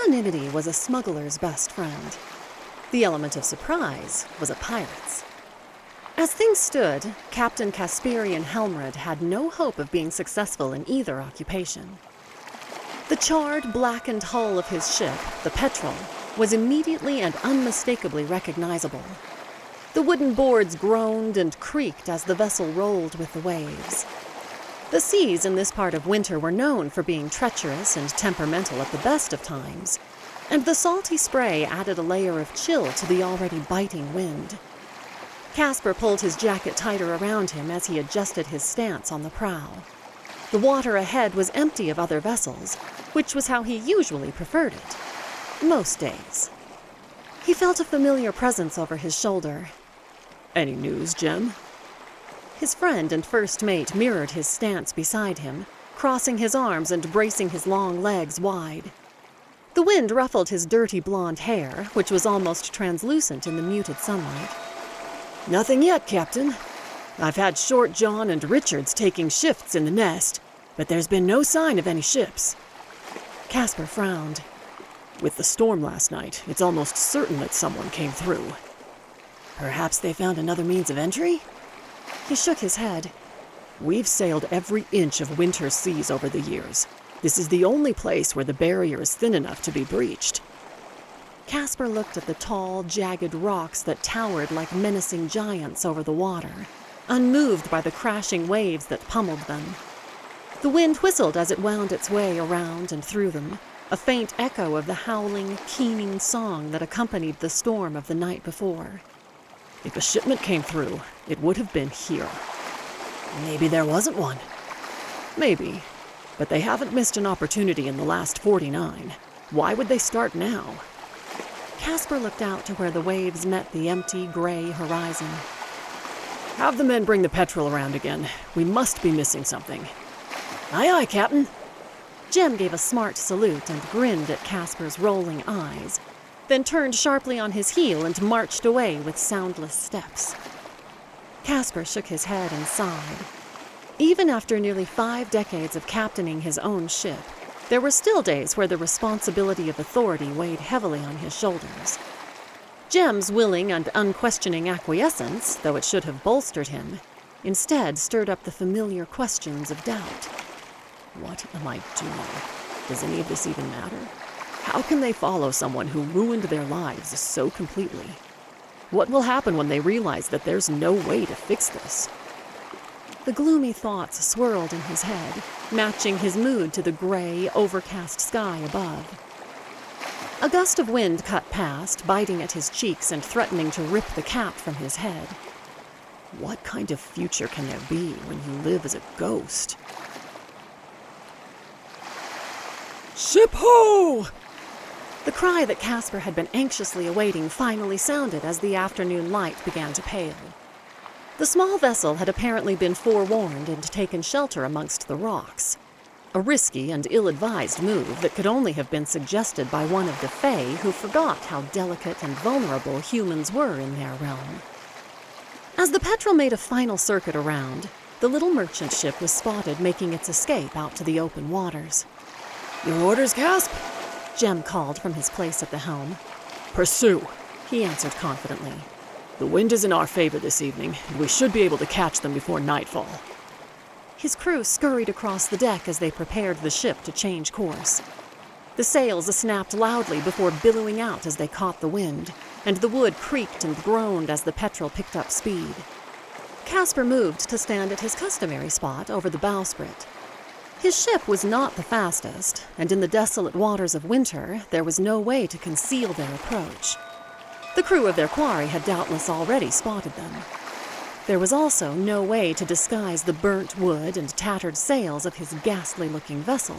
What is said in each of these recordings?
Anonymity was a smuggler's best friend. The element of surprise was a pirate's. As things stood, Captain Casperion Helmrud had no hope of being successful in either occupation. The charred, blackened hull of his ship, the Petrel, was immediately and unmistakably recognizable. The wooden boards groaned and creaked as the vessel rolled with the waves. The seas in this part of winter were known for being treacherous and temperamental at the best of times, and the salty spray added a layer of chill to the already biting wind. Casper pulled his jacket tighter around him as he adjusted his stance on the prow. The water ahead was empty of other vessels, which was how he usually preferred it. Most days. He felt a familiar presence over his shoulder. "Any news, Jem?" His friend and first mate mirrored his stance beside him, crossing his arms and bracing his long legs wide. The wind ruffled his dirty blonde hair, which was almost translucent in the muted sunlight. "Nothing yet, Captain. I've had Short John and Richards taking shifts in the nest, but there's been no sign of any ships." Casper frowned. "With the storm last night, it's almost certain that someone came through." "Perhaps they found another means of entry?" He shook his head. "We've sailed every inch of winter seas over the years. This is the only place where the barrier is thin enough to be breached." Casper looked at the tall, jagged rocks that towered like menacing giants over the water, unmoved by the crashing waves that pummeled them. The wind whistled as it wound its way around and through them, a faint echo of the howling, keening song that accompanied the storm of the night before. "If a shipment came through, it would have been here." "Maybe there wasn't one." "Maybe, but they haven't missed an opportunity in the last 49. Why would they start now?" Casper looked out to where the waves met the empty, gray horizon. "Have the men bring the Petrel around again. We must be missing something." "Aye, aye, Captain." Jem gave a smart salute and grinned at Casper's rolling eyes, then turned sharply on his heel and marched away with soundless steps. Casper shook his head and sighed. Even after nearly 5 decades of captaining his own ship, there were still days where the responsibility of authority weighed heavily on his shoulders. Jem's willing and unquestioning acquiescence, though it should have bolstered him, instead stirred up the familiar questions of doubt. What am I doing? Does any of this even matter? How can they follow someone who ruined their lives so completely? What will happen when they realize that there's no way to fix this? The gloomy thoughts swirled in his head, matching his mood to the gray, overcast sky above. A gust of wind cut past, biting at his cheeks and threatening to rip the cap from his head. What kind of future can there be when you live as a ghost? "Ship ho!" The cry that Casper had been anxiously awaiting finally sounded as the afternoon light began to pale. The small vessel had apparently been forewarned and taken shelter amongst the rocks. A risky and ill-advised move that could only have been suggested by one of the Fae who forgot how delicate and vulnerable humans were in their realm. As the Petrel made a final circuit around, the little merchant ship was spotted making its escape out to the open waters. "Your orders, Casp?" Jem called from his place at the helm. "Pursue," he answered confidently. "The wind is in our favor this evening, and we should be able to catch them before nightfall." His crew scurried across the deck as they prepared the ship to change course. The sails snapped loudly before billowing out as they caught the wind, and the wood creaked and groaned as the Petrel picked up speed. Casper moved to stand at his customary spot over the bowsprit. His ship was not the fastest, and in the desolate waters of winter, there was no way to conceal their approach. The crew of their quarry had doubtless already spotted them. There was also no way to disguise the burnt wood and tattered sails of his ghastly-looking vessel.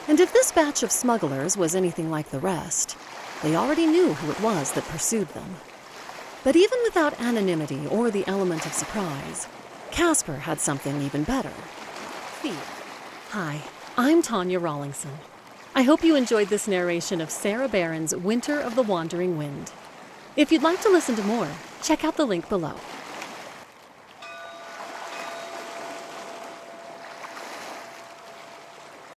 And if this batch of smugglers was anything like the rest, they already knew who it was that pursued them. But even without anonymity or the element of surprise, Casper had something even better. Fear. Hi, I'm Tawnya Rollingson. I hope you enjoyed this narration of Sarah Beran's Winter of the Wandering Wind. If you'd like to listen to more, check out the link below.